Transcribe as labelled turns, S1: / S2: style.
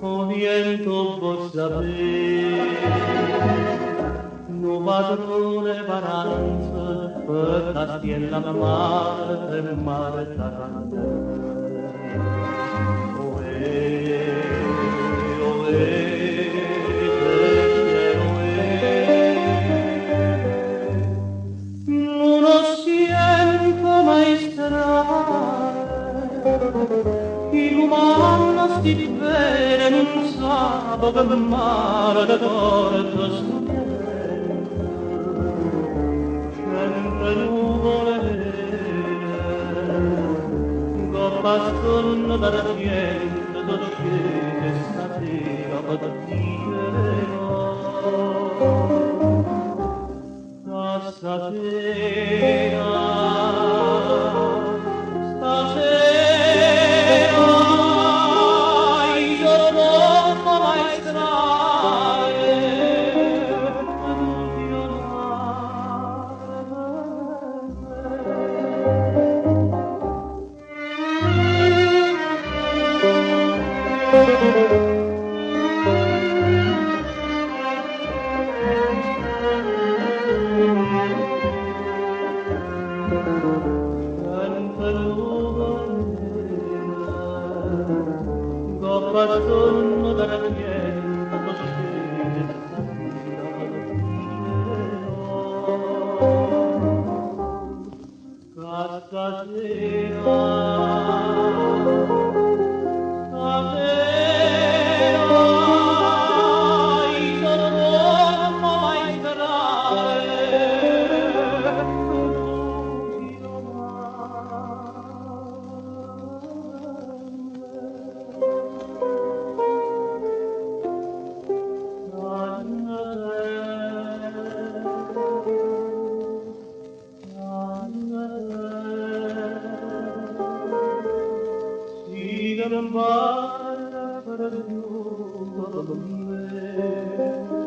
S1: O viento, vos sabés, no padrone varanza, portasti en la mare, mare tarante. Oe, oe, non lo siento mai strano, il umano sti bene non sa dove mare da porta studente, sempre nuvole vere, coppa storno d'argento, dolce stasera potire no. Stasera, stasera, io non mai strane, Sonno d'argento scende stasera stasera io non mai sperare non balla per più con me.